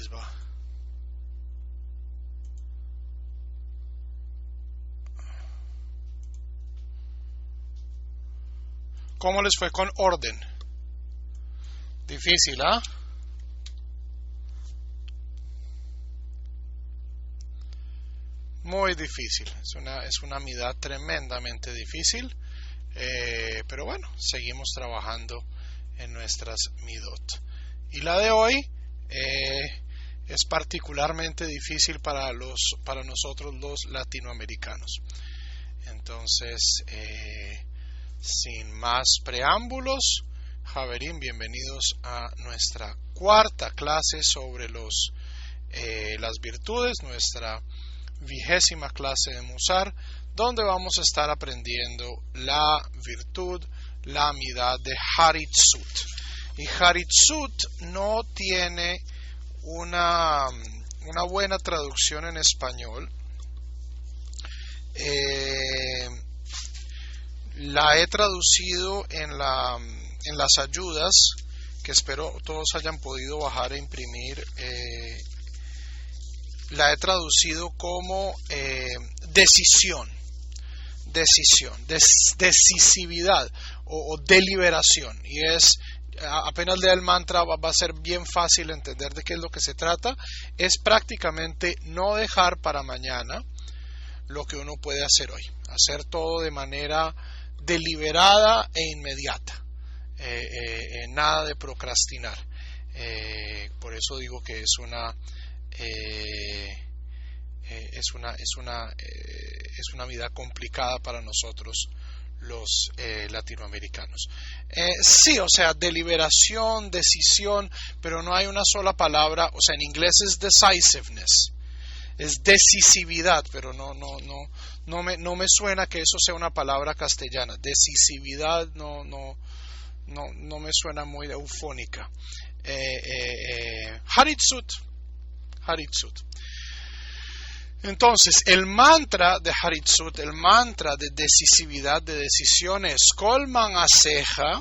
les va? ¿Cómo les fue con orden? Difícil, ¿ah? Muy difícil. Es una midá tremendamente difícil. Pero bueno, seguimos trabajando en nuestras midot. Y la de hoy es particularmente difícil para nosotros los latinoamericanos. Entonces, sin más preámbulos, Javerín, bienvenidos a nuestra cuarta clase sobre las virtudes, nuestra 20ª clase de Musar, donde vamos a estar aprendiendo la virtud, la midá de Haritzut. Y Haritzut no tiene una buena traducción en español. La he traducido en las ayudas, que espero todos hayan podido bajar e imprimir. La he traducido como decisividad o deliberación, y apenas lea el mantra va a ser bien fácil entender de qué es lo que se trata. Es prácticamente no dejar para mañana lo que uno puede hacer hoy, hacer todo de manera deliberada e inmediata, nada de procrastinar. Por eso digo que es una vida complicada para nosotros los latinoamericanos. Sí, o sea, deliberación, decisión, pero no hay una sola palabra. O sea, en inglés es decisiveness, es decisividad, pero no me suena que eso sea una palabra castellana. Decisividad no me suena muy eufónica. Haritzut. Entonces, el mantra de Haritzut, el mantra de decisividad, de decisión es Kolman aseja,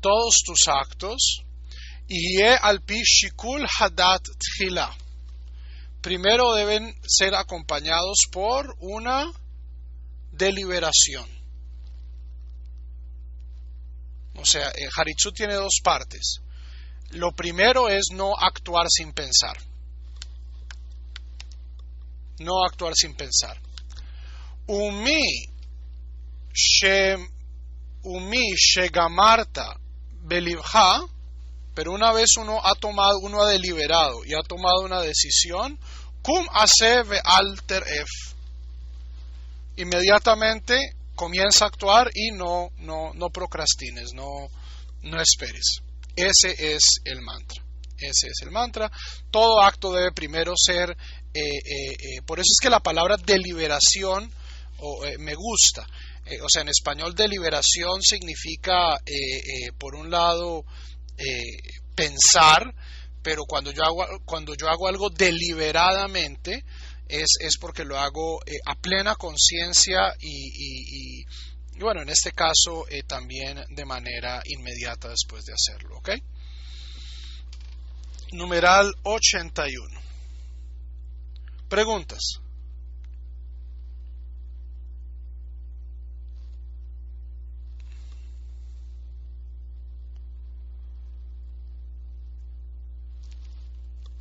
todos tus actos, y al pi shikul hadat tchila. Primero deben ser acompañados por una deliberación. O sea, Haritzut tiene dos partes. Lo primero es no actuar sin pensar. No actuar sin pensar. Umi shegamarta belivha, pero una vez uno ha deliberado y ha tomado una decisión, kum ase ve'al teref, inmediatamente comienza a actuar y no procrastines, no esperes. Ese es el mantra. Todo acto debe primero ser, por eso es que la palabra deliberación me gusta. O sea, en español deliberación significa, por un lado, pensar, pero cuando yo hago algo deliberadamente, es porque lo hago a plena conciencia y bueno, en este caso también de manera inmediata después de hacerlo, ¿ok? Numeral 81. Preguntas.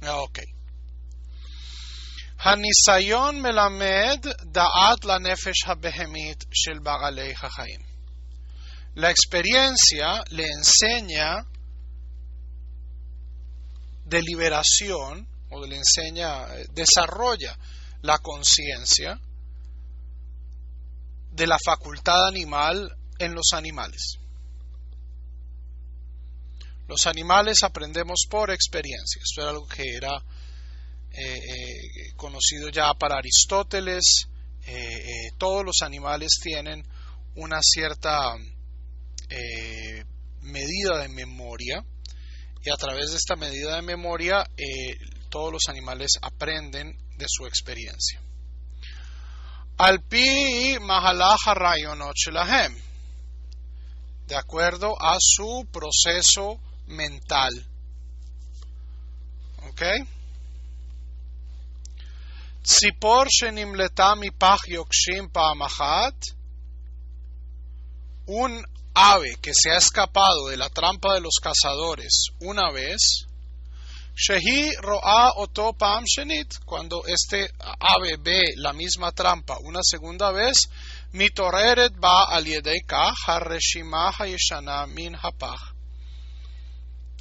Ok. הניסיון מלמד דעת לנפש הבהמית של בעלי החיים. La experiencia le enseña deliberación, o le enseña, desarrolla la conciencia de la facultad animal en los animales. Los animales aprendemos por experiencia. Esto era algo que era conocido ya para Aristóteles. Todos los animales tienen una cierta medida de memoria, y a través de esta medida de memoria todos los animales aprenden de su experiencia. Al pi mahalach harayonot shelahem, de acuerdo a su proceso mental. ¿Ok? ציפור שנמלטה מפח יוקשים פעם אחת, un ave que se ha escapado de la trampa de los cazadores una vez, shehi ro'a oto pa'am shenit, cuando este ave ve la misma trampa una segunda vez, mitoreret ba al yedei kach hareshima hayeshana min hapach.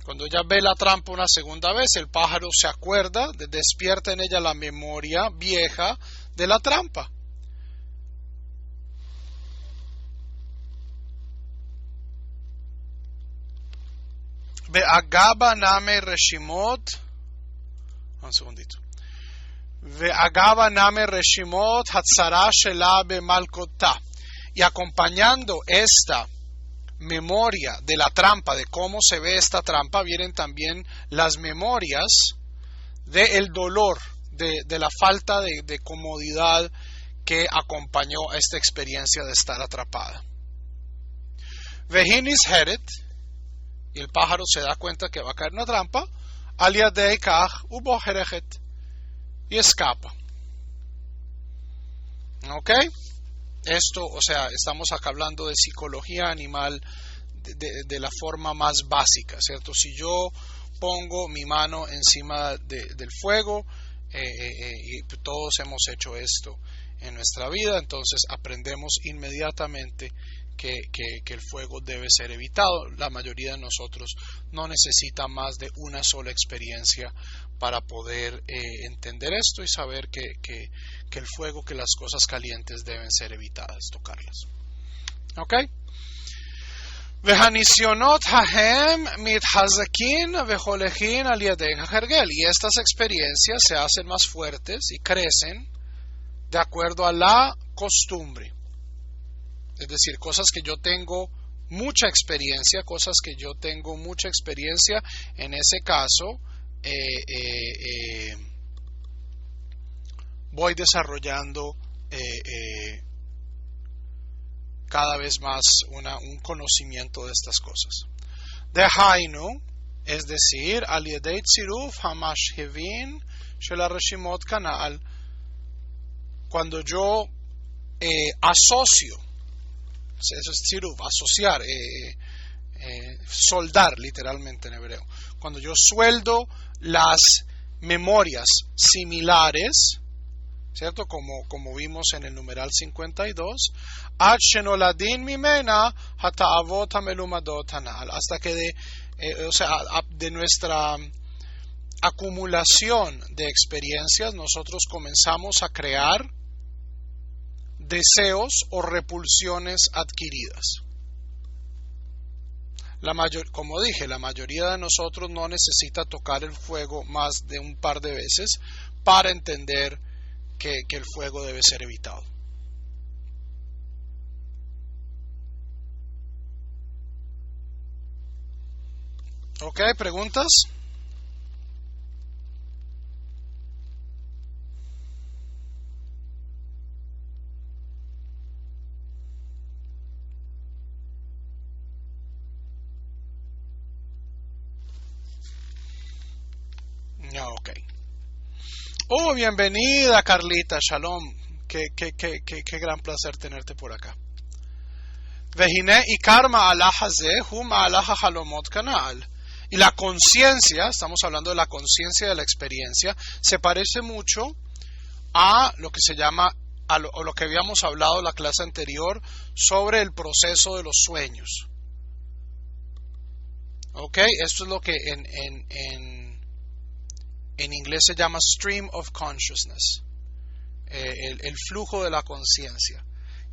Cuando ella ve la trampa una segunda vez, el pájaro se acuerda, despierta en ella la memoria vieja de la trampa. Ve'agaba name reshimot, un segundito. Ve'agaba name reshimot hatzara shela bemalkotá. Y acompañando esta memoria de la trampa, de cómo se ve esta trampa, vienen también las memorias del dolor, de la falta de comodidad que acompañó a esta experiencia de estar atrapada. Vehinis heret, y el pájaro se da cuenta que va a caer en una trampa, al yadei kach ubo herechet, y escapa. ¿Ok? Esto, o sea, estamos acá hablando de psicología animal de la forma más básica, ¿cierto? Si yo pongo mi mano encima del fuego, y todos hemos hecho esto en nuestra vida, entonces aprendemos inmediatamente que el fuego debe ser evitado. La mayoría de nosotros no necesita más de una sola experiencia para poder entender esto y saber que el fuego, que las cosas calientes deben ser evitadas, tocarlas. ¿Ok? Vehanisionot hahem mithazakin vejolechin al yadei hahergel. Y estas experiencias se hacen más fuertes y crecen de acuerdo a la costumbre. Es decir, cosas que yo tengo mucha experiencia, en ese caso voy desarrollando cada vez más un conocimiento de estas cosas. Dehainu, es decir, al yedei tziruf hamashhevin shel hareshimot kanal, cuando yo asocio, eso es tziruf, asociar, soldar literalmente en hebreo, cuando yo sueldo las memorias similares, ¿cierto? Como vimos en el numeral 52, hasta que de nuestra acumulación de experiencias nosotros comenzamos a crear deseos o repulsiones adquiridas. Como dije, la mayoría de nosotros no necesita tocar el fuego más de un par de veces para entender que el fuego debe ser evitado. ¿Ok? ¿Preguntas? Ok. Oh, bienvenida Carlita, shalom. Qué gran placer tenerte por acá. Vehine ikar ma'alah hazeh hu ma'alah halomot kanal. Y la conciencia, estamos hablando de la conciencia de la experiencia, se parece mucho a lo que se llama, a lo que habíamos hablado en la clase anterior sobre el proceso de los sueños. Ok, esto es lo que en inglés se llama stream of consciousness, el flujo de la conciencia.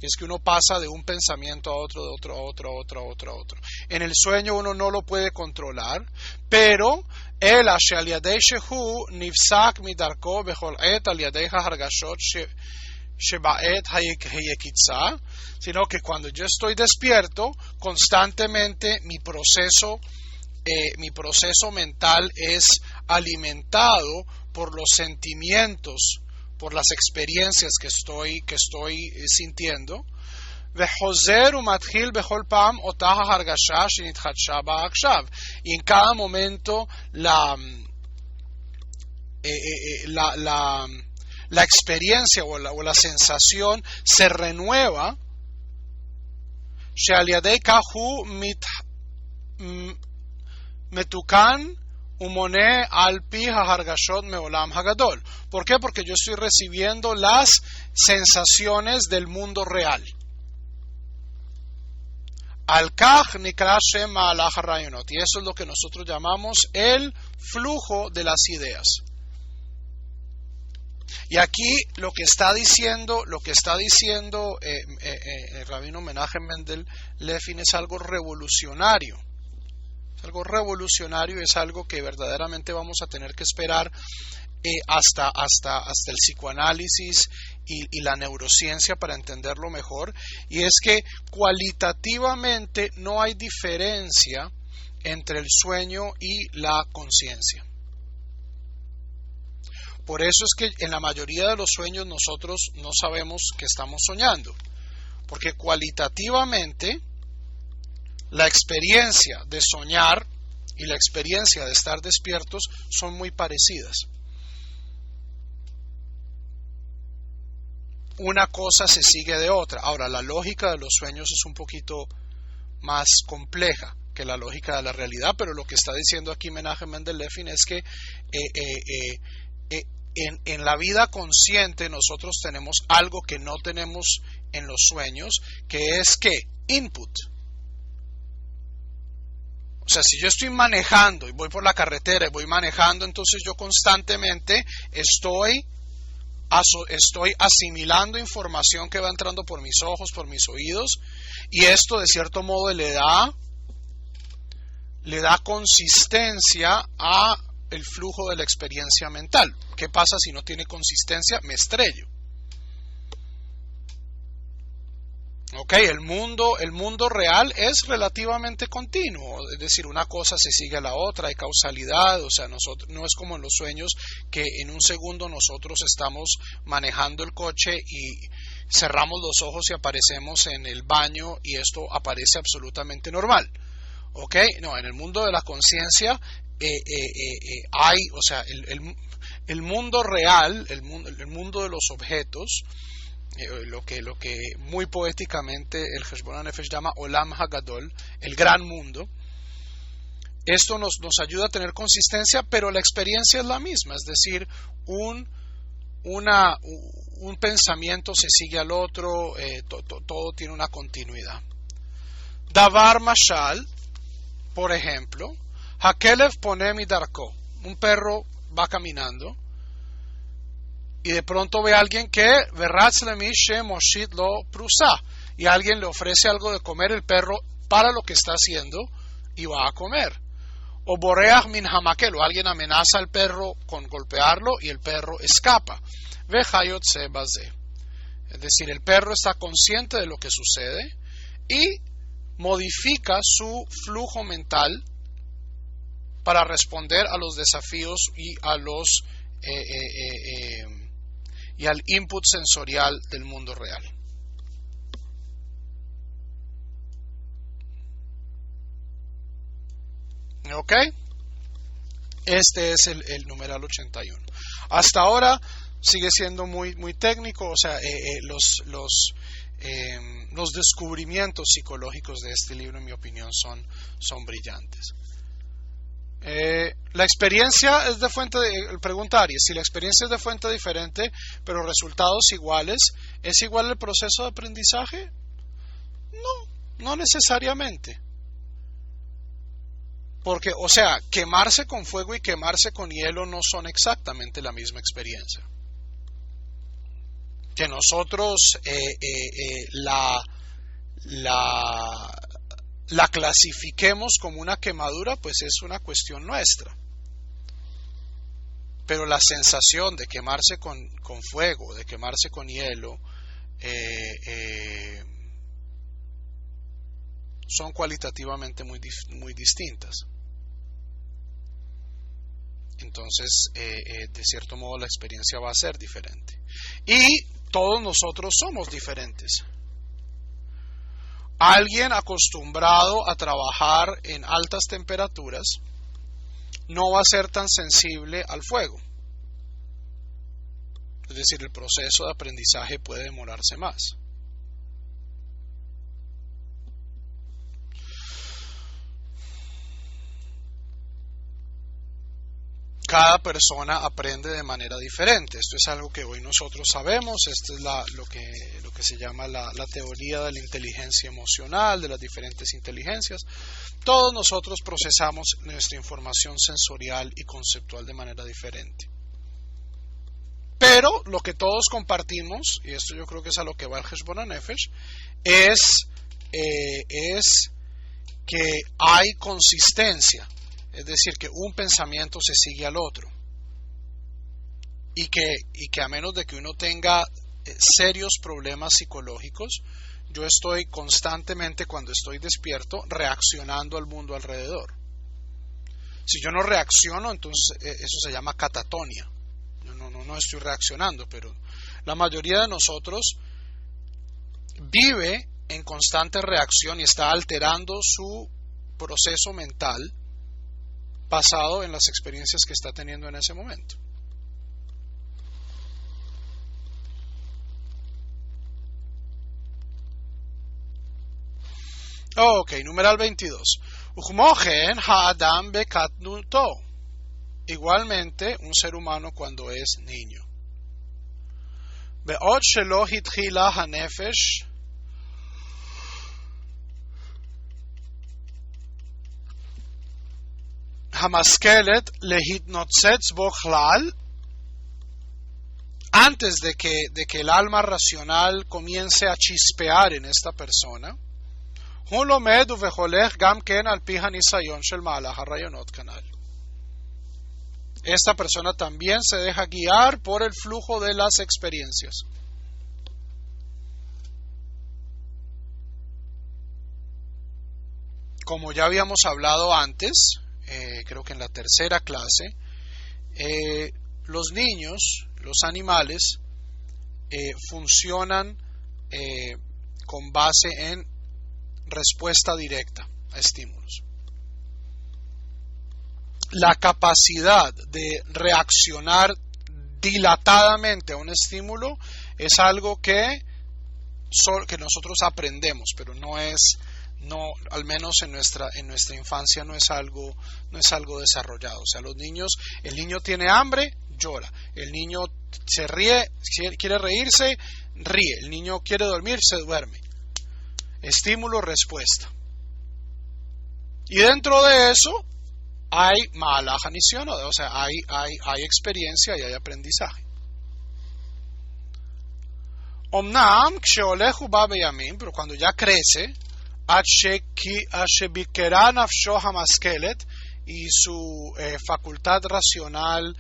Y es que uno pasa de un pensamiento a otro, de otro a otro, a otro, a otro, a otro. En el sueño uno no lo puede controlar, pero el al yadei shehu nifsak midarko bechol et al yadei hargashot shebaet hayekitza, sino que cuando yo estoy despierto, constantemente mi proceso mental es alimentado por los sentimientos, por las experiencias que estoy sintiendo. Y en cada momento la experiencia o la sensación se renueva. שעל ידי כך הוא מתוקן ומונה על פי ההרגשות מעולם הגדול. ¿Por qué? Porque yo estoy recibiendo las sensaciones del mundo real. על כך נקרא שם מהלך הרעיונות. Y eso es lo que nosotros llamamos el flujo de las ideas. Y aquí lo que está diciendo el rabino Menachem Mendel Levin es algo revolucionario. Es algo revolucionario, es algo que verdaderamente vamos a tener que esperar hasta el psicoanálisis y la neurociencia para entenderlo mejor. Y es que cualitativamente no hay diferencia entre el sueño y la conciencia. Por eso es que en la mayoría de los sueños nosotros no sabemos que estamos soñando, porque cualitativamente la experiencia de soñar y la experiencia de estar despiertos son muy parecidas. Una cosa se sigue de otra. Ahora, la lógica de los sueños es un poquito más compleja que la lógica de la realidad, pero lo que está diciendo aquí Menachem Mendel Levin es que en la vida consciente nosotros tenemos algo que no tenemos en los sueños, que es que input. O sea, si yo estoy manejando y voy por la carretera y voy manejando, entonces yo constantemente estoy asimilando información que va entrando por mis ojos, por mis oídos, y esto de cierto modo le da consistencia a el flujo de la experiencia mental. ¿Qué pasa si no tiene consistencia? Me estrello. Ok, el mundo real es relativamente continuo, es decir, una cosa se sigue a la otra, hay causalidad, o sea, no es como en los sueños que en un segundo nosotros estamos manejando el coche y cerramos los ojos y aparecemos en el baño y esto aparece absolutamente normal. Ok, no, en el mundo de la conciencia hay, o sea, el mundo real, el mundo de los objetos, lo que muy poéticamente el Heshbon HaNefesh llama Olam HaGadol, el gran mundo. Esto nos ayuda a tener consistencia, pero la experiencia es la misma, es decir, un pensamiento se sigue al otro, todo tiene una continuidad. Davar Mashal, por ejemplo, Hakelev Ponem Darko, un perro va caminando y de pronto ve a alguien que y alguien le ofrece algo de comer, el perro para lo que está haciendo y va a comer. O Boreach min hamakel, o alguien amenaza al perro con golpearlo y el perro escapa. Vejayotze baze. Es decir, el perro está consciente de lo que sucede y modifica su flujo mental para responder a los desafíos y al input sensorial del mundo real. ¿Ok? Este es el numeral 81. Hasta ahora sigue siendo muy, muy técnico, o sea, los descubrimientos psicológicos de este libro, en mi opinión, son brillantes. La experiencia es de fuente el preguntar, y si la experiencia es de fuente diferente pero resultados iguales, ¿es igual el proceso de aprendizaje? No necesariamente, porque, o sea, quemarse con fuego y quemarse con hielo no son exactamente la misma experiencia. Que nosotros la clasifiquemos como una quemadura, pues es una cuestión nuestra. Pero la sensación de quemarse con fuego, de quemarse con hielo, son cualitativamente muy distintas. Entonces, de cierto modo, la experiencia va a ser diferente. Y todos nosotros somos diferentes. Alguien acostumbrado a trabajar en altas temperaturas no va a ser tan sensible al fuego. Es decir, el proceso de aprendizaje puede demorarse más. Cada persona aprende de manera diferente. Esto es algo que hoy nosotros sabemos. Esto es lo que se llama la teoría de la inteligencia emocional, de las diferentes inteligencias. Todos nosotros procesamos nuestra información sensorial y conceptual de manera diferente. Pero lo que todos compartimos, y esto yo creo que es a lo que va el Heshbon HaNefesh, es que hay consistencia. Es decir, que un pensamiento se sigue al otro. Y que a menos de que uno tenga serios problemas psicológicos, yo estoy constantemente, cuando estoy despierto, reaccionando al mundo alrededor. Si yo no reacciono, entonces eso se llama catatonia. Yo no estoy reaccionando, pero la mayoría de nosotros vive en constante reacción y está alterando su proceso mental basado en las experiencias que está teniendo en ese momento. Ok, numeral 22. Uchmochen ha'adam bekatnuto. Igualmente, un ser humano cuando es niño. Be'od shelo hitchila hanefesh hamaskelet lehitnotzetz bo chlal. Antes de que el alma racional comience a chispear en esta persona, hu lomed uvecholech gam ken al pi hanisayon shel ma'alach harayonot kanal. Esta persona también se deja guiar por el flujo de las experiencias. Como ya habíamos hablado antes, creo que en la tercera clase, los niños, los animales, funcionan con base en respuesta directa a estímulos. La capacidad de reaccionar dilatadamente a un estímulo es algo que nosotros aprendemos, pero al menos en nuestra infancia no es algo desarrollado. O sea, el niño tiene hambre, llora. El niño se ríe, quiere reírse, ríe. El niño quiere dormir, se duerme. Estímulo, respuesta. Y dentro de eso hay ma'alach hanisyonot, o sea, hay experiencia y hay aprendizaje. Omnam ksheolech uba beyamim, pero cuando ya crece, ashebikera nafsho hamaskelet, y su facultad racional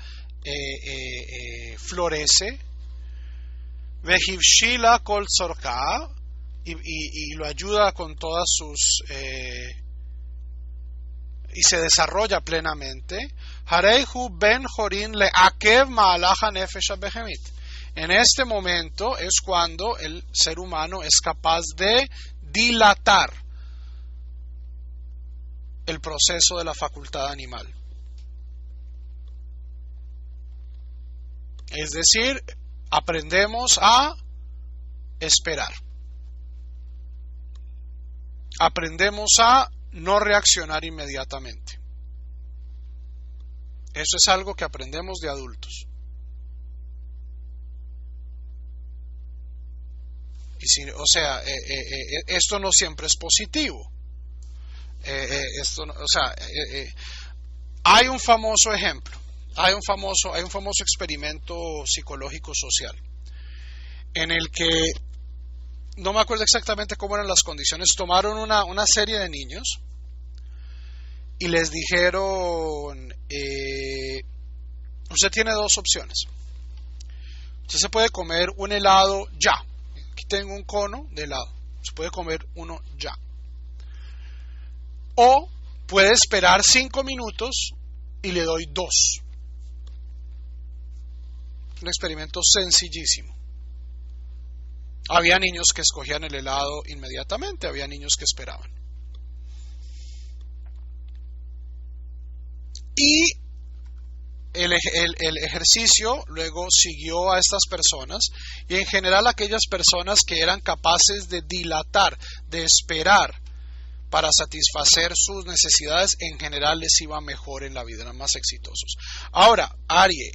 florece, vehivshila kol tzorka, y lo ayuda con todas sus y se desarrolla plenamente. Hareihu ben jorin leakev ma'alach hanefesh habehemit. En este momento es cuando el ser humano es capaz de dilatar el proceso de la facultad animal. Es decir, aprendemos a esperar. Aprendemos a no reaccionar inmediatamente. Eso es algo que aprendemos de adultos. Esto no siempre es positivo. Hay un famoso ejemplo, hay un famoso experimento psicológico social en el que no me acuerdo exactamente cómo eran las condiciones. Tomaron una serie de niños y les dijeron, usted tiene dos opciones. Usted se puede comer un helado ya. Aquí tengo un cono de helado. Se puede comer uno ya. O puede esperar 5 minutos y le doy 2. Un experimento sencillísimo. Había niños que escogían el helado inmediatamente, había niños que esperaban. Y el ejercicio luego siguió a estas personas y en general aquellas personas que eran capaces de dilatar, de esperar para satisfacer sus necesidades, en general les iba mejor en la vida, eran más exitosos. Ahora, Arie,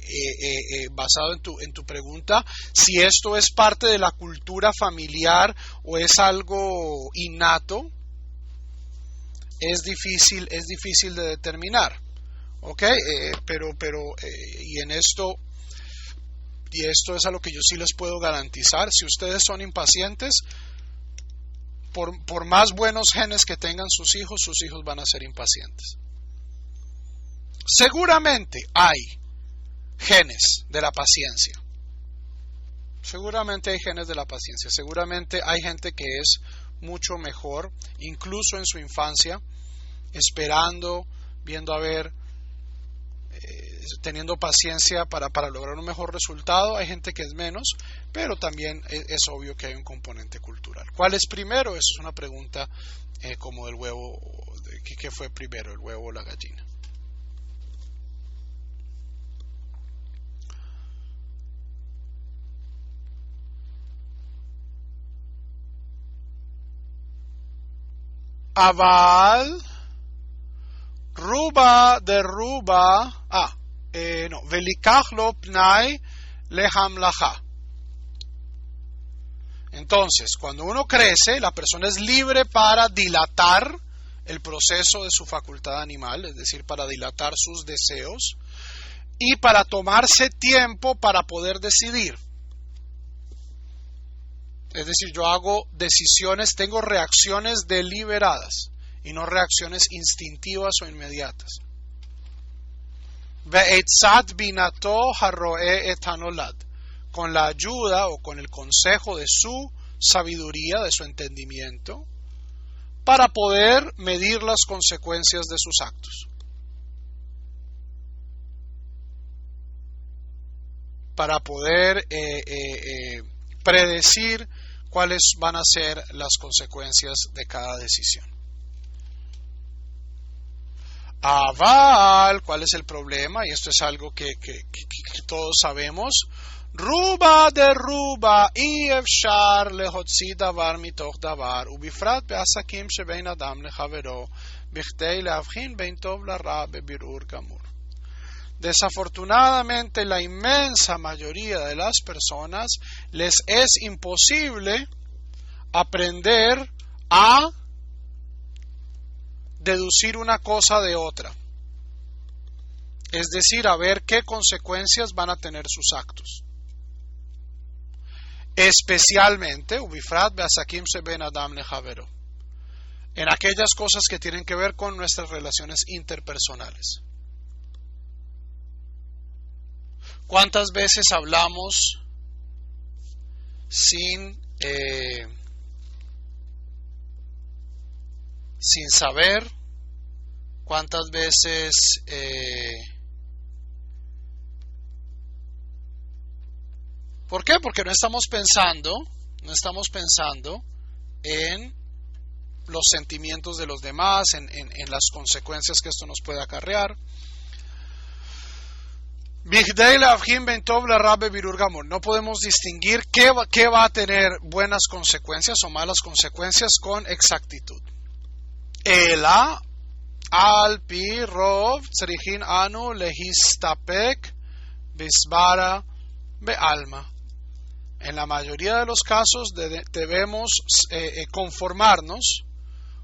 basado en tu pregunta, si esto es parte de la cultura familiar o es algo innato, es difícil de determinar. ¿Ok? Y esto es a lo que yo sí les puedo garantizar. Si ustedes son impacientes, por más buenos genes que tengan sus hijos van a ser impacientes. Seguramente hay genes de la paciencia. Seguramente hay genes de la paciencia. Seguramente hay gente que es mucho mejor, incluso en su infancia, esperando, viendo a ver, teniendo paciencia para lograr un mejor resultado. Hay gente que es menos, pero también es obvio que hay un componente cultural. ¿Cuál es primero? Eso es una pregunta como del huevo. ¿Qué fue primero, el huevo o la gallina? Aval Ruba de Ruba Velikach lo pnai lehamlacha. Entonces, cuando uno crece, la persona es libre para dilatar el proceso de su facultad animal, es decir, para dilatar sus deseos y para tomarse tiempo para poder decidir. Es decir, yo hago decisiones, tengo reacciones deliberadas y no reacciones instintivas o inmediatas. Ve'etzat binato haroe et hanolad, con la ayuda o con el consejo de su sabiduría, de su entendimiento, para poder medir las consecuencias de sus actos. Para poder predecir cuáles van a ser las consecuencias de cada decisión. Aval, ¿cuál es el problema? Y esto es algo que todos sabemos. Ruba de ruba, y efshar lehotzi davar mitoch davar, ubifrat beasakim shebein adam lechavero, bichdei leavchin bein tov lara bebirur gamur. Desafortunadamente, la inmensa mayoría de las personas les es imposible aprender a deducir una cosa de otra, es decir, a ver qué consecuencias van a tener sus actos. Especialmente, ubifrat beasakim sheben adam lechavero, en aquellas cosas que tienen que ver con nuestras relaciones interpersonales. ¿Cuántas veces hablamos sin saber? ¿Cuántas veces ¿por qué? Porque no estamos pensando en los sentimientos de los demás, en las consecuencias que esto nos puede acarrear. No podemos distinguir qué va a tener buenas consecuencias o malas consecuencias con exactitud. Ela al pi rov tzrichin anu lehistapek bisbara bealma. En la mayoría de los casos debemos conformarnos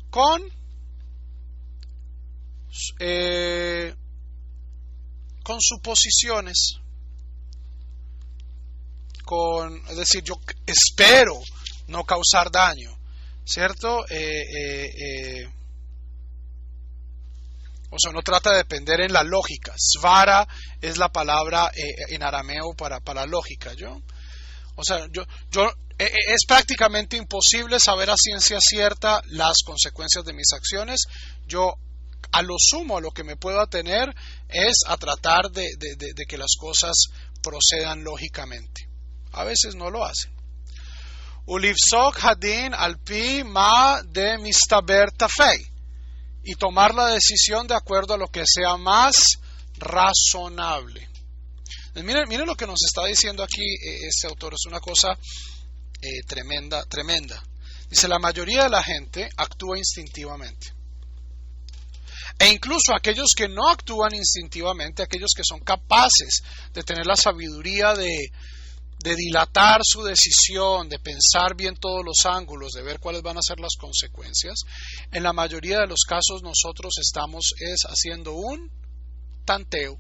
con suposiciones, es decir, yo espero no causar daño, ¿cierto? O sea, no trata de depender en la lógica. Svara es la palabra en arameo para lógica, o sea, es prácticamente imposible saber a ciencia cierta las consecuencias de mis acciones. Yo, a lo sumo, a lo que me puedo atener es a tratar de que las cosas procedan lógicamente. A veces no lo hacen. Ulifsok hadin alpi ma de mistaber tafei, y tomar la decisión de acuerdo a lo que sea más razonable. Miren lo que nos está diciendo aquí este autor, es una cosa tremenda. Dice, la mayoría de la gente actúa instintivamente. E incluso aquellos que no actúan instintivamente, aquellos que son capaces de tener la sabiduría de dilatar su decisión, de pensar bien todos los ángulos, de ver cuáles van a ser las consecuencias, en la mayoría de los casos nosotros estamos haciendo un tanteo.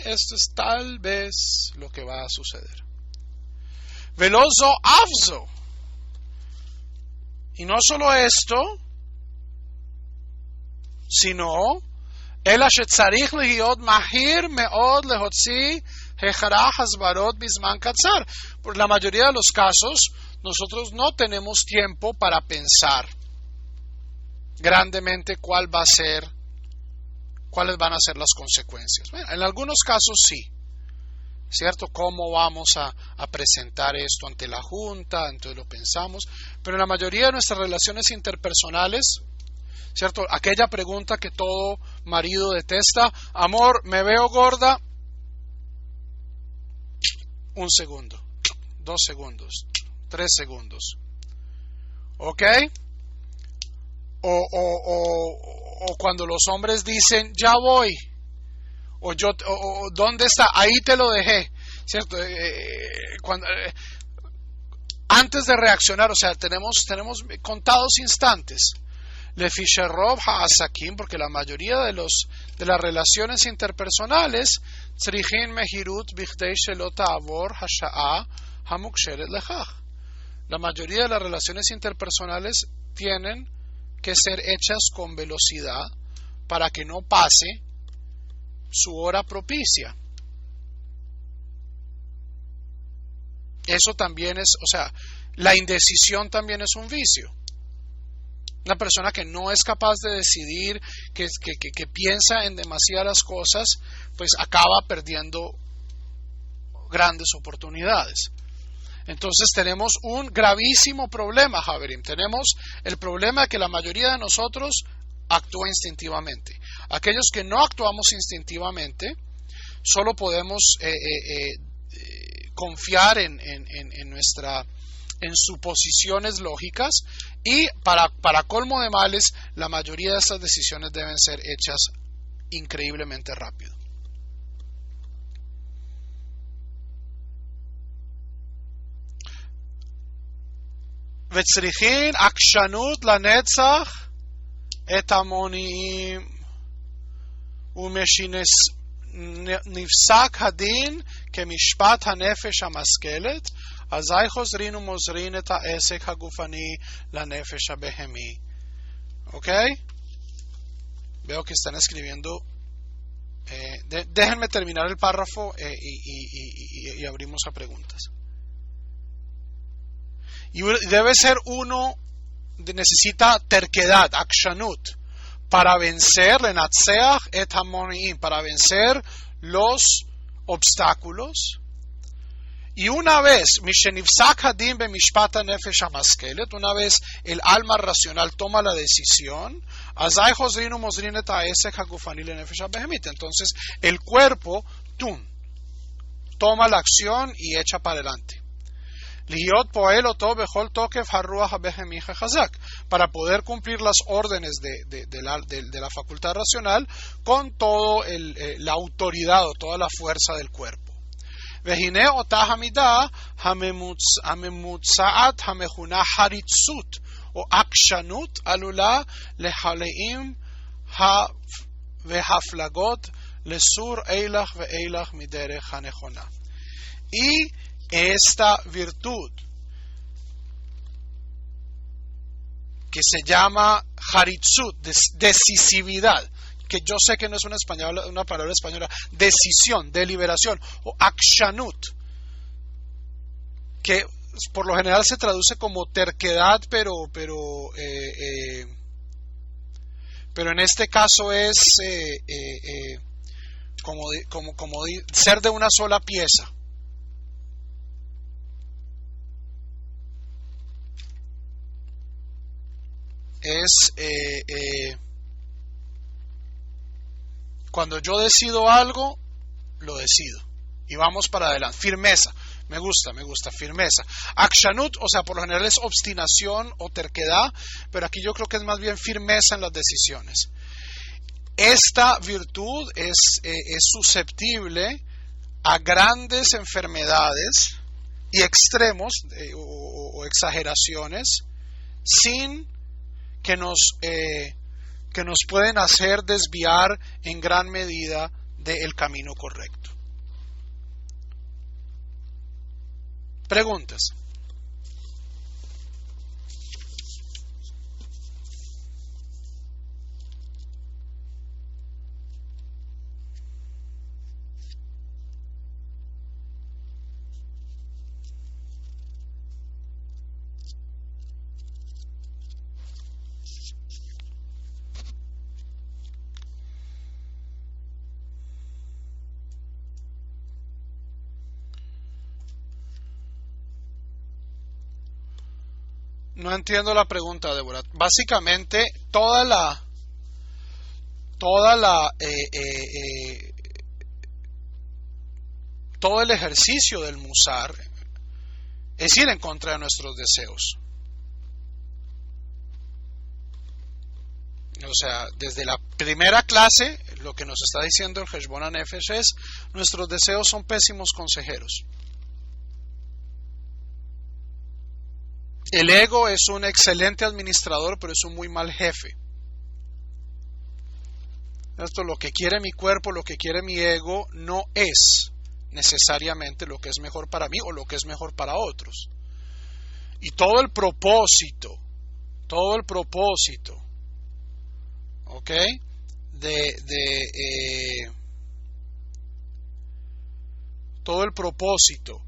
Esto es tal vez lo que va a suceder. Veloso afzo. Y no solo esto, sino אלא שצריך להיות מהיר מאוד להוציא הכרח הסברות בזמן קצר. Por la mayoría de los casos, nosotros no tenemos tiempo para pensar grandemente cuáles van a ser las consecuencias. Bueno, en algunos casos sí, ¿cierto? ¿Cómo vamos a presentar esto ante la junta? Entonces lo pensamos. Pero en la mayoría de nuestras relaciones interpersonales, ¿cierto? Aquella pregunta que todo marido detesta: amor, ¿me veo gorda? 1 segundo, 2 segundos, 3 segundos. ¿Ok? O cuando los hombres dicen, ya voy. O ¿dónde está? Ahí te lo dejé. ¿Cierto? Antes de reaccionar, o sea, tenemos contados instantes. Le Fischerov ha'asakim, porque la mayoría de las relaciones interpersonales, tzrichin mehirut bichdei shelo ta'avor hasha'a hamukshelet lechach. La mayoría de las relaciones interpersonales tienen que ser hechas con velocidad para que no pase su hora propicia. Eso también es, o sea, la indecisión también es un vicio. Una persona que no es capaz de decidir, que piensa en demasiadas cosas, pues acaba perdiendo grandes oportunidades. Entonces tenemos un gravísimo problema, Javerim. Tenemos el problema de que la mayoría de nosotros actúa instintivamente. Aquellos que no actuamos instintivamente, solo podemos confiar en suposiciones lógicas, y para colmo de males, la mayoría de estas decisiones deben ser hechas increíblemente rápido. וצריכין עקשנות לנצח את המונעים, ומשנפסק הדין כמשפט הנפש המשכלת, אזי חוזרין ומוזרין את העסק הגופני לנפש הבהמי. ¿Ok? Veo que están escribiendo. Déjenme terminar el párrafo y abrimos a preguntas. Y debe ser necesita terquedad, akshanut, para vencer, lenatseach et hamonim, para vencer los obstáculos. Y una vez, mishenifsak hadim bemishpat hanefesh hamaskelet, una vez el alma racional toma la decisión, azay chozrin umozrin et haesek hagufani lenefesh habehemit, entonces el cuerpo toma la acción y echa para adelante. Para poder cumplir las órdenes de la facultad racional con toda la autoridad o toda la fuerza del cuerpo. והנה אותה המידה הממוצעת המכונה חריצות או עקשנות עלולה להלאים והפלגות לסור אילך ואילך מדרך הנכונה. Y esta virtud que se llama haritzut, decisividad, que yo sé que no es una palabra española, decisión, deliberación, o akshanut, que por lo general se traduce como terquedad, pero en este caso es como ser de una sola pieza. Es Cuando yo decido algo, lo decido. Y vamos para adelante. Firmeza. Me gusta, firmeza. Akshanut, o sea, por lo general es obstinación o terquedad, pero aquí yo creo que es más bien firmeza en las decisiones. Esta virtud es susceptible a grandes enfermedades y extremos o exageraciones sin que nos pueden hacer desviar en gran medida del camino correcto. Preguntas. No entiendo la pregunta, Débora. Básicamente, todo el ejercicio del musar es ir en contra de nuestros deseos. O sea, desde la primera clase, lo que nos está diciendo el Heshbon HaNefesh es: nuestros deseos son pésimos consejeros. El ego es un excelente administrador, pero es un muy mal jefe. Esto, lo que quiere mi cuerpo, lo que quiere mi ego, no es necesariamente lo que es mejor para mí o lo que es mejor para otros. Y todo el propósito, ¿ok? Todo el propósito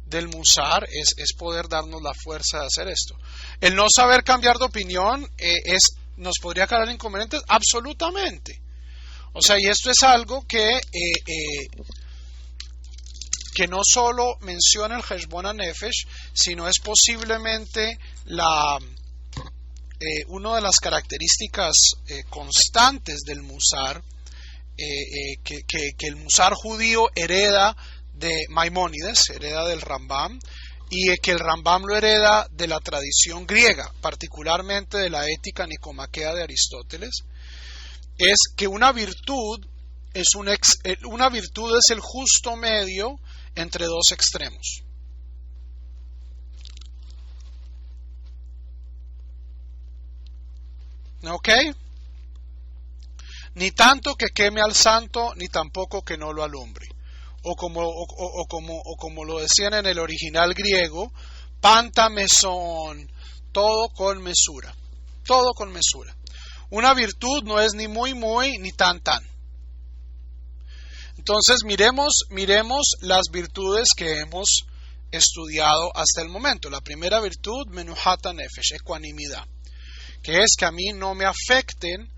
del musar es poder darnos la fuerza de hacer esto. El no saber cambiar de opinión nos podría crear inconvenientes, absolutamente. O sea, y esto es algo que no solo menciona el Heshbon HaNefesh, sino es posiblemente una de las características constantes del musar, que el musar judío hereda de Maimónides, hereda del Rambam, y que el Rambam lo hereda de la tradición griega, particularmente de la ética nicomaquea de Aristóteles, es que una virtud es el justo medio entre dos extremos. ¿Ok? Ni tanto que queme al santo, ni tampoco que no lo alumbre. O como lo decían en el original griego, panta mesón, todo con mesura. Todo con mesura. Una virtud no es ni muy muy ni tan tan. Entonces miremos las virtudes que hemos estudiado hasta el momento. La primera virtud, menuhat hanefesh, ecuanimidad, que es que a mí no me afecten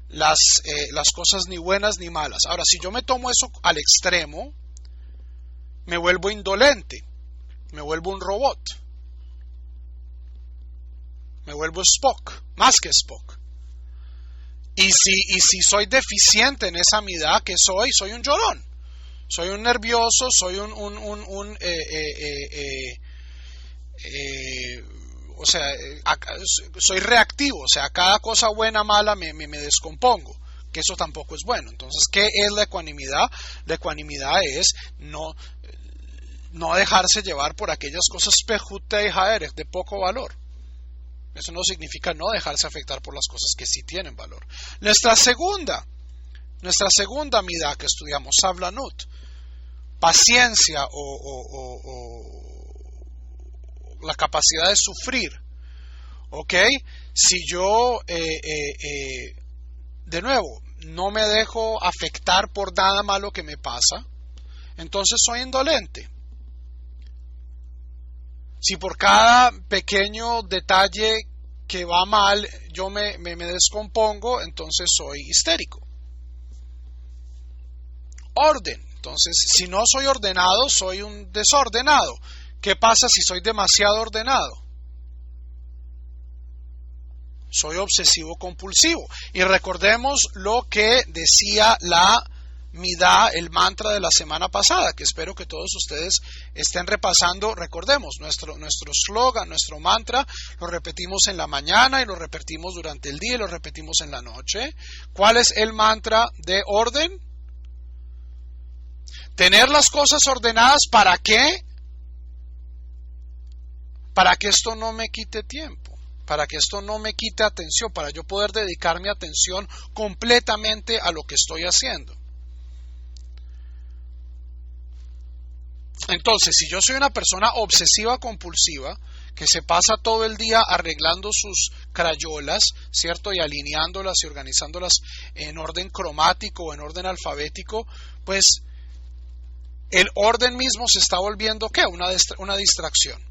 las cosas ni buenas ni malas. Ahora, si yo me tomo eso al extremo, me vuelvo indolente, me vuelvo un robot, me vuelvo Spock, más que Spock. Y si soy deficiente en esa midá, ¿qué soy? Soy un llorón, soy un nervioso, soy o sea, soy reactivo, o sea, cada cosa buena, mala, me descompongo, que eso tampoco es bueno. Entonces, ¿qué es la ecuanimidad? La ecuanimidad es no dejarse llevar por aquellas cosas pejute y jaeres, de poco valor. Eso no significa no dejarse afectar por las cosas que sí tienen valor. Nuestra segunda midá que estudiamos, sablanut, paciencia o la capacidad de sufrir. ¿Ok? Si yo, de nuevo, no me dejo afectar por nada malo que me pasa, entonces soy indolente. Si por cada pequeño detalle que va mal yo me descompongo, entonces soy histérico. Orden. Entonces, si no soy ordenado, soy un desordenado. ¿Qué pasa si soy demasiado ordenado? Soy obsesivo compulsivo. Y recordemos lo que decía la Midá, el mantra de la semana pasada, que espero que todos ustedes estén repasando. Recordemos, nuestro slogan, nuestro mantra, lo repetimos en la mañana y lo repetimos durante el día y lo repetimos en la noche. ¿Cuál es el mantra de orden? Tener las cosas ordenadas, ¿para qué? Para que esto no me quite tiempo, para que esto no me quite atención, para yo poder dedicar mi atención completamente a lo que estoy haciendo. Entonces, si yo soy una persona obsesiva compulsiva, que se pasa todo el día arreglando sus crayolas, ¿cierto? Y alineándolas y organizándolas en orden cromático o en orden alfabético, pues el orden mismo se está volviendo, ¿qué? Una distracción.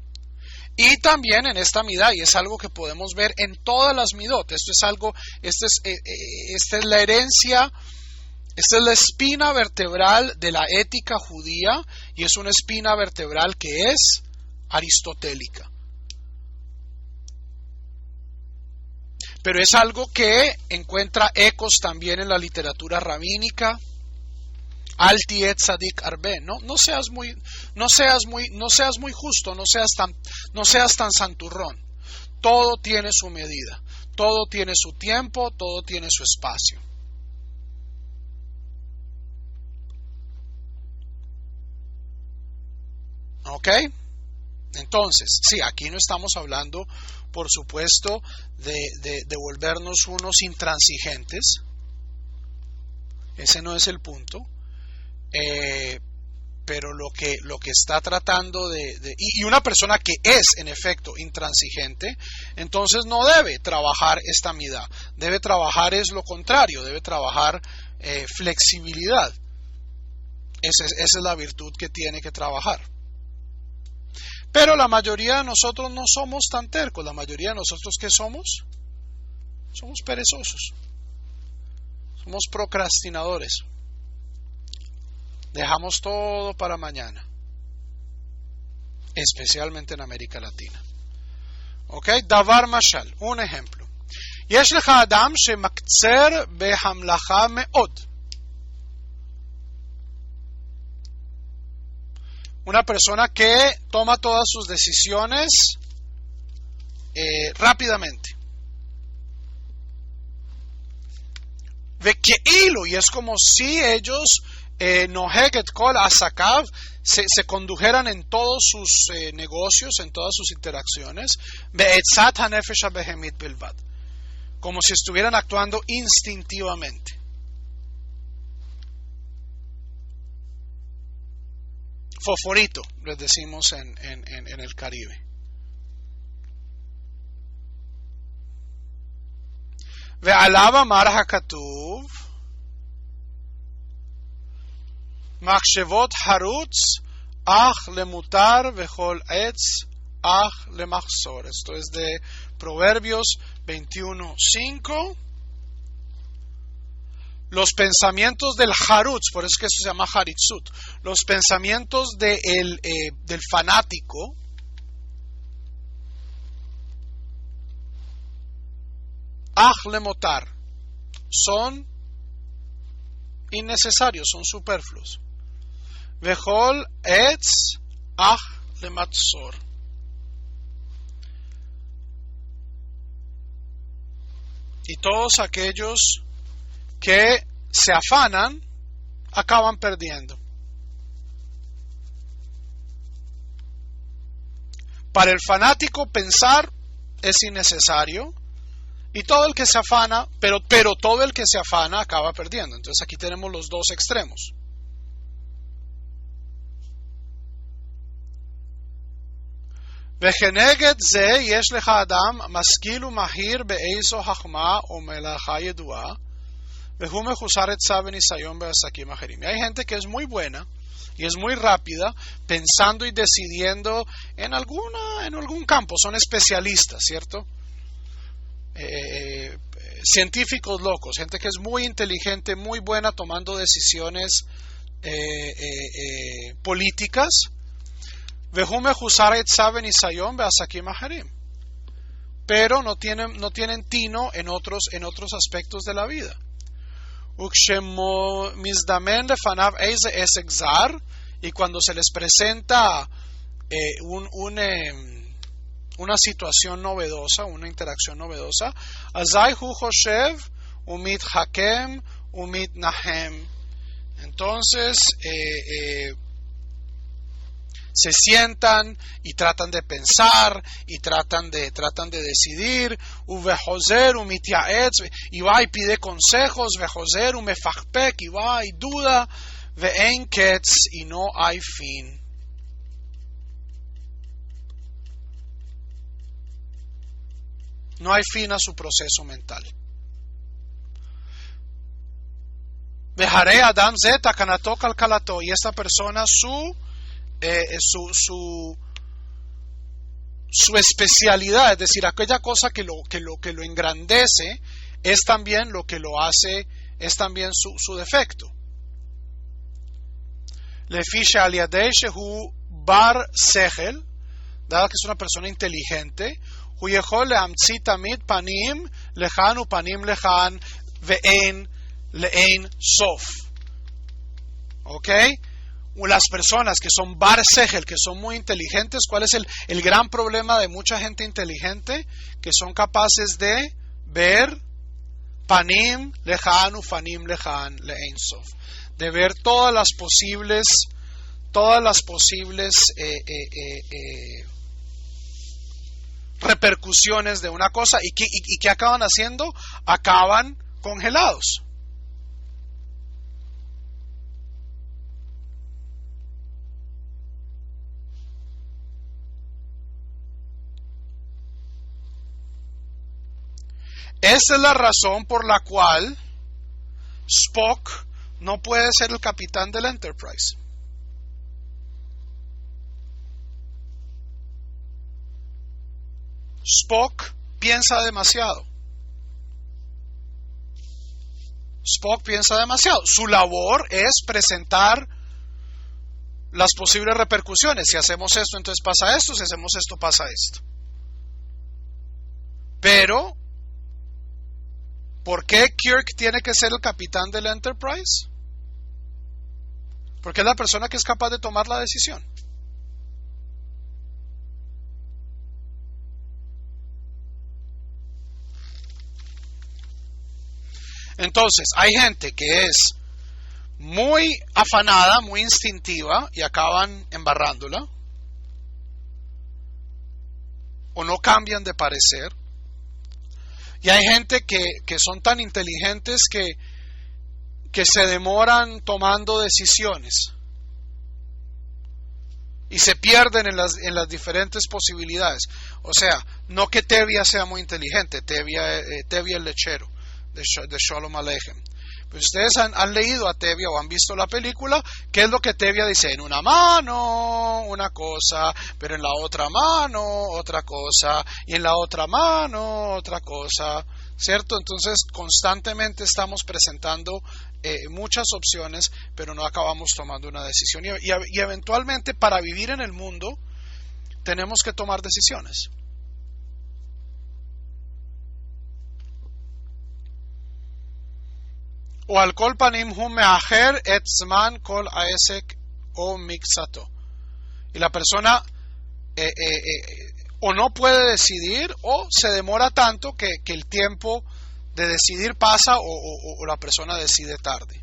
Y también en esta midá, y es algo que podemos ver en todas las midot, esta es la herencia, esta es la espina vertebral de la ética judía, y es una espina vertebral que es aristotélica. Pero es algo que encuentra ecos también en la literatura rabínica. Al tiet tzadik arbe, no seas muy justo, no seas tan santurrón. Todo tiene su medida, todo tiene su tiempo, todo tiene su espacio. ¿Ok? Entonces, sí, aquí no estamos hablando, por supuesto, de volvernos unos intransigentes. Ese no es el punto. Pero lo que está tratando y una persona que es en efecto intransigente, entonces no debe trabajar esta midá, debe trabajar es lo contrario, debe trabajar flexibilidad. Esa es la virtud que tiene que trabajar. Pero la mayoría de nosotros no somos tan tercos. La mayoría de nosotros, ¿qué somos? Somos perezosos, somos procrastinadores. Dejamos todo para mañana, especialmente en América Latina. ¿Ok? Davar mashal, un ejemplo. יש לך אדם שמקצר בהמלאכה מאוד. Una persona que toma todas sus decisiones rápidamente. וכאילו, y es como si ellos Noheget Kol Asakav se condujeran en todos sus negocios, en todas sus interacciones, Be'etzat HaNefesh HaBehemit Bilvad, como si estuvieran actuando instintivamente. Fosforito, les decimos en el Caribe. Ve'alav amar hakatuv מחשבות חרוץ, אך למותר וכל עץ, אך למחסור. Esto es de Proverbios 21:5. Los pensamientos del harutz, por eso es que esto se llama haritzut, los pensamientos del fanático, ach lemotar, son innecesarios, son superfluos. Vejol etz ach lematzor. Y todos aquellos que se afanan acaban perdiendo. Para el fanático pensar es innecesario, y todo el que se afana, pero todo el que se afana acaba perdiendo. Entonces aquí tenemos los dos extremos. וכנגד זה יש לך אדם משכיל ומהיר באיזו חכמה או מלאכה ידועה, והוא מחוסר עצה וניסיון בעסקים אחרים. Y hay gente que es muy buena y es muy rápida pensando y decidiendo en algún campo, son especialistas, ¿cierto? Científicos locos, gente que es muy inteligente, muy buena tomando decisiones políticas. Pero pero no tienen tino en otros aspectos de la vida. Y cuando se les presenta una situación novedosa, una interacción novedosa, entonces se sientan y tratan de pensar y tratan de decidir, y va y pide consejos, y va y duda, y no hay fin. No hay fin a su proceso mental. Y esta persona su especialidad, es decir, aquella cosa que lo engrandece, es también lo que lo hace, es también su defecto. Lefisha aliadei shehu bar sechel, dado que es una persona inteligente, hu yechol lehamtzi tamid panim lechan u panim lechan ve'en le'en sof. ¿Ok? Las personas que son bar sechel, que son muy inteligentes, ¿cuál es el gran problema de mucha gente inteligente? Que son capaces de ver panim lechan u panim lechan le'en sof, de ver todas las posibles repercusiones de una cosa, y que acaban haciendo, acaban congelados. Esa es la razón por la cual Spock no puede ser el capitán del Enterprise. Spock piensa demasiado. Spock piensa demasiado. Su labor es presentar las posibles repercusiones. Si hacemos esto, entonces pasa esto. Si hacemos esto, pasa esto. Pero ¿por qué Kirk tiene que ser el capitán del Enterprise? Porque es la persona que es capaz de tomar la decisión. Entonces, hay gente que es muy afanada, muy instintiva y acaban embarrándola, o no cambian de parecer. Y hay gente que son tan inteligentes que se demoran tomando decisiones y se pierden en las diferentes posibilidades. O sea, no que Tevia sea muy inteligente, Tevia el lechero de Sholom Aleichem. Pues ustedes han leído a Tevia o han visto la película. ¿Qué es lo que Tevia dice? En una mano una cosa, pero en la otra mano otra cosa, y en la otra mano otra cosa, ¿cierto? Entonces constantemente estamos presentando muchas opciones, pero no acabamos tomando una decisión, y eventualmente, para vivir en el mundo, tenemos que tomar decisiones. O al kol panim hu meacher et zman kol aesek o mixato. Y la persona o no puede decidir, o se demora tanto que el tiempo de decidir pasa, o la persona decide tarde.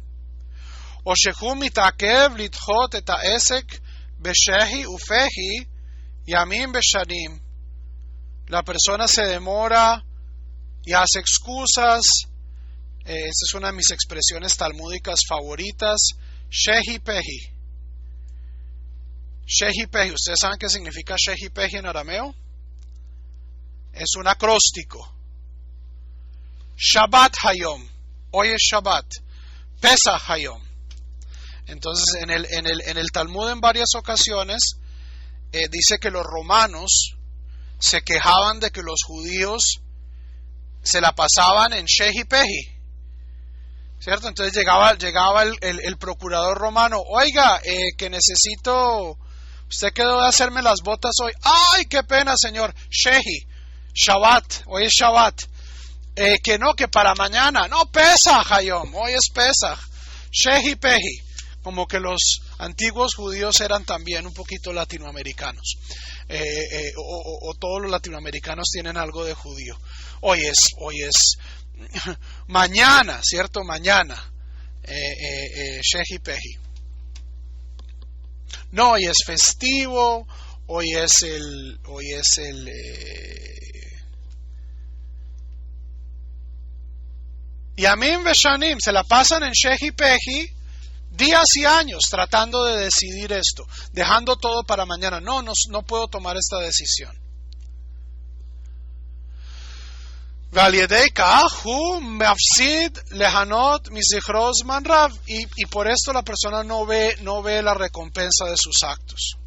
O shehu mitakev lidchot et aesek beshehi ufehi yamim beshanim. La persona se demora y hace excusas. Esta es una de mis expresiones talmúdicas favoritas. Shehi pehi. Shehi pehi. ¿Ustedes saben qué significa shehi pehi en arameo? Es un acróstico. Shabbat hayom. Hoy es Shabbat. Pesach hayom. Entonces, en el Talmud, en varias ocasiones, dice que los romanos se quejaban de que los judíos se la pasaban en shehi pehi, ¿cierto? Entonces llegaba el procurador romano. Oiga, que necesito, usted quedó de hacerme las botas hoy. ¡Ay, qué pena, señor! Shehi. Shabbat, hoy es Shabbat. Que para mañana, no, Pesaj, Hayom, hoy es Pesaj. Shehi Pehi, como que los antiguos judíos eran también un poquito latinoamericanos. O todos los latinoamericanos tienen algo de judío. Hoy es mañana, ¿cierto? Mañana. Shehi Pehi. No, hoy es festivo, hoy es el Yamim Veshanim, se la pasan en Shehi Pehi días y años tratando de decidir esto, dejando todo para mañana. No puedo tomar esta decisión. Y por esto la persona no ve la recompensa de sus actos.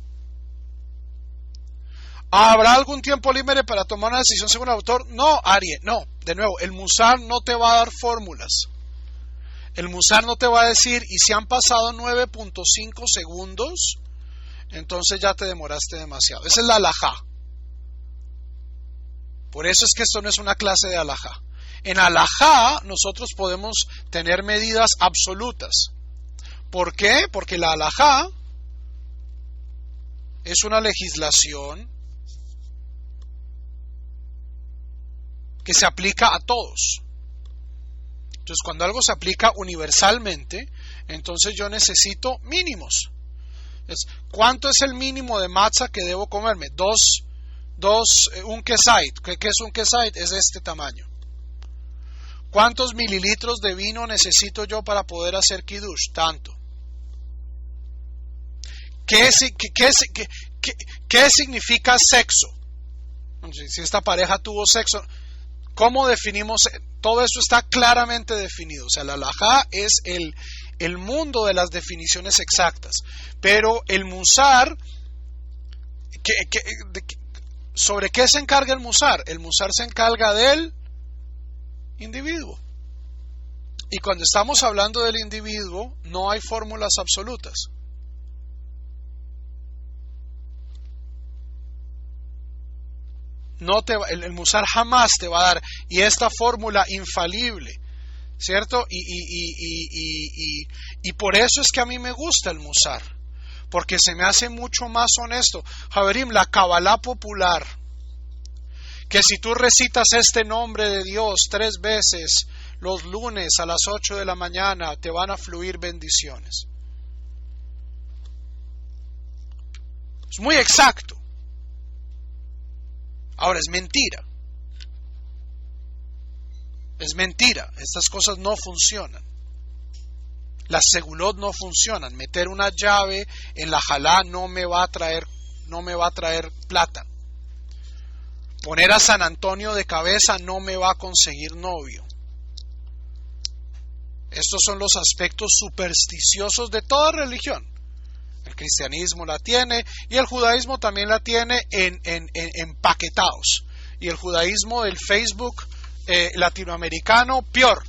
¿Habrá algún tiempo límite para tomar una decisión según el autor? No, Arie, no. De nuevo, el Musar no te va a dar fórmulas. El Musar no te va a decir, y si han pasado 9.5 segundos, entonces ya te demoraste demasiado. Esa es la halajá. Por eso es que esto no es una clase de halajá. En halajá nosotros podemos tener medidas absolutas. ¿Por qué? Porque la halajá es una legislación que se aplica a todos. Entonces, cuando algo se aplica universalmente, entonces yo necesito mínimos. ¿Cuánto es el mínimo de matzah que debo comerme? Un kesait. ¿Qué es un kesait? Es de este tamaño. ¿Cuántos mililitros de vino necesito yo para poder hacer kiddush? Tanto. ¿Qué significa sexo? Si esta pareja tuvo sexo, ¿cómo definimos? Todo eso está claramente definido. O sea, la halajá es el mundo de las definiciones exactas. Pero el musar, ¿sobre qué se encarga el musar? El musar se encarga del individuo. Y cuando estamos hablando del individuo, no hay fórmulas absolutas. El musar jamás te va a dar y esta fórmula infalible, ¿cierto? Y por eso es que a mí me gusta el musar, porque se me hace mucho más honesto. Javerim, la Kabbalah popular, que si tú recitas este nombre de Dios 3 veces los lunes a las 8 de la mañana, te van a fluir bendiciones. Es muy exacto. Ahora, es mentira. Es mentira. Estas cosas no funcionan. Las segulot no funcionan. Meter una llave en la jalá no me va a traer plata. Poner a San Antonio de cabeza no me va a conseguir novio. Estos son los aspectos supersticiosos de toda religión. El cristianismo la tiene y el judaísmo también la tiene en paquetados. Y el judaísmo del Facebook latinoamericano, peor,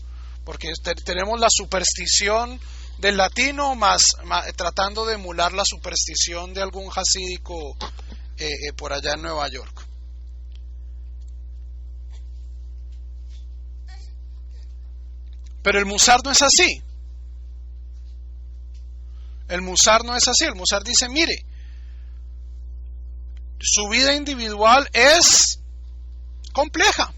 porque tenemos la superstición del latino más tratando de emular la superstición de algún hasídico por allá en Nueva York. Pero el musar no es así. El musar no es así. El musar dice, mire, su vida individual es compleja.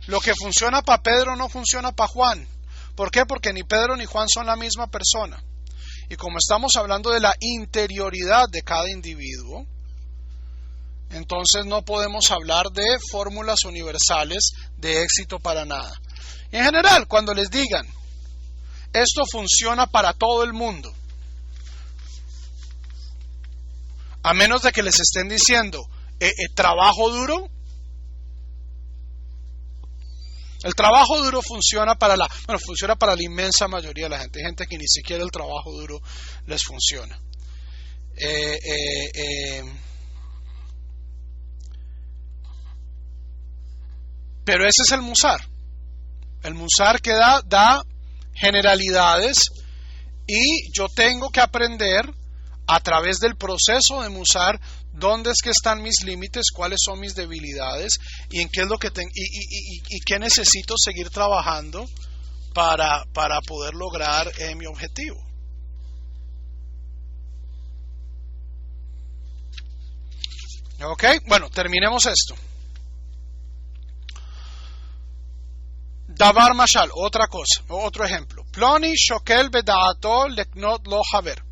Lo que funciona para Pedro no funciona para Juan. ¿Por qué? Porque ni Pedro ni Juan son la misma persona. Y como estamos hablando de la interioridad de cada individuo, entonces no podemos hablar de fórmulas universales de éxito para nada. Y en general, cuando les digan, esto funciona para todo el mundo, a menos de que les estén diciendo trabajo duro. El trabajo duro funciona para la inmensa mayoría de la gente. Hay gente que ni siquiera el trabajo duro les funciona. Pero ese es el musar. El musar que da generalidades y yo tengo que aprender a través del proceso de Musar, dónde es que están mis límites, cuáles son mis debilidades y en qué es lo que y qué necesito seguir trabajando para poder lograr mi objetivo. Ok, bueno, terminemos esto. Davar mashal, otra cosa, otro ejemplo. Ploni shokel bedaato leknot lo haver.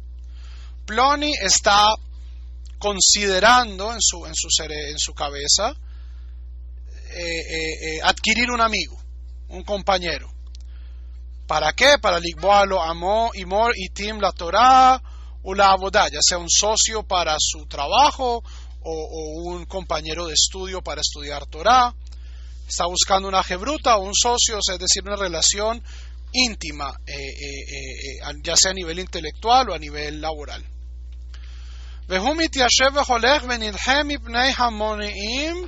Ploni está considerando en su cabeza adquirir un amigo, un compañero. ¿Para qué? Para ligboalo amo imor itim la Torah o la avodah, ya sea un socio para su trabajo o un compañero de estudio para estudiar Torah. Está buscando una jebruta o un socio, es decir, una relación íntima, ya sea a nivel intelectual o a nivel laboral. והוא מתיישב והולך ונלחם מפני המונעים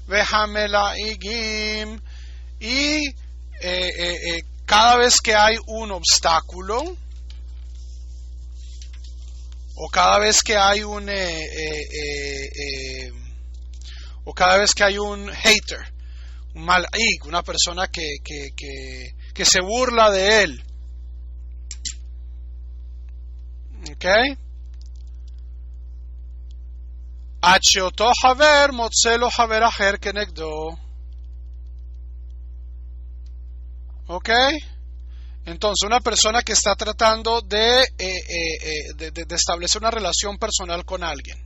והמלעיגים. Y cada vez que hay un obstáculo o cada vez que hay un hater, un mal'ig, una persona que se burla de él, ¿ok? עד שאותו חבר מוצא לו חבר אחר כנגדו. ¿Ok? Entonces, una persona que está tratando de establecer una relación personal con alguien.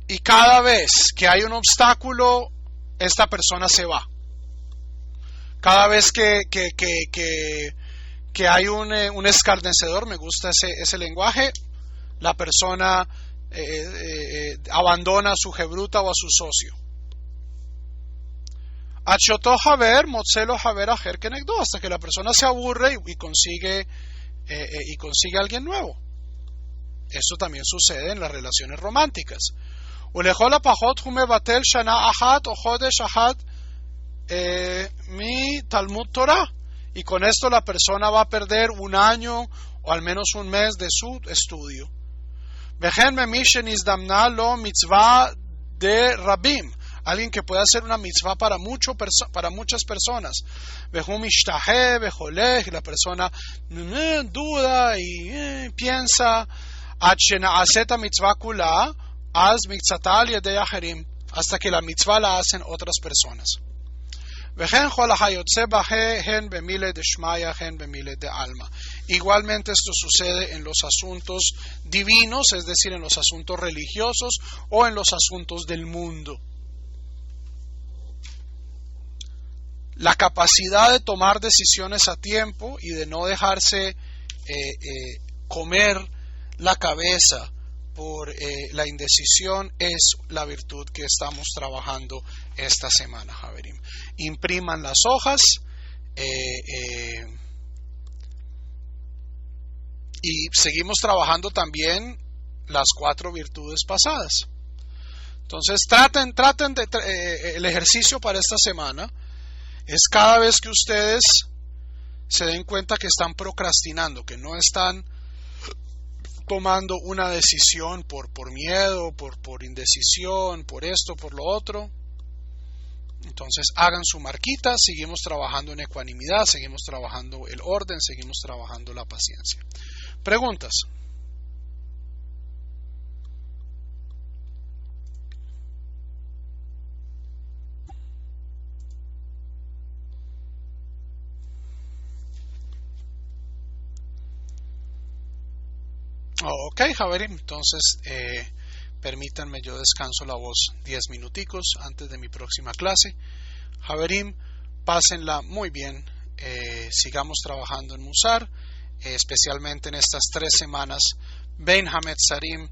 Y cada vez que hay un obstáculo, esta persona se va. Cada vez que hay un escarnecedor, me gusta ese lenguaje, la persona abandona a su jebruta o a su socio. Hasta que la persona se aburre y consigue a alguien nuevo. Esto también sucede en las relaciones románticas. Mi Talmud Torah. Y con esto la persona va a perder un año o al menos un mes de su estudio. De rabim, alguien que pueda hacer una mitzvah para muchas personas. Y la persona duda y piensa hasta que la mitzvah la hacen otras personas. Igualmente esto sucede en los asuntos divinos, es decir, en los asuntos religiosos o en los asuntos del mundo. La capacidad de tomar decisiones a tiempo y de no dejarse comer la cabeza por la indecisión es la virtud que estamos trabajando esta semana, Javerim. Impriman las hojas y seguimos trabajando también las 4 virtudes pasadas. Entonces traten el ejercicio para esta semana es cada vez que ustedes se den cuenta que están procrastinando, que no están tomando una decisión por miedo, por indecisión, por esto, por lo otro. Entonces hagan su marquita, seguimos trabajando en ecuanimidad, seguimos trabajando el orden, seguimos trabajando la paciencia. Preguntas. Ok, Javerim, entonces permítanme, yo descanso la voz 10 minuticos antes de mi próxima clase. Javerim, pásenla muy bien, sigamos trabajando en Musar, especialmente en estas 3 semanas, Ben Hametzarim,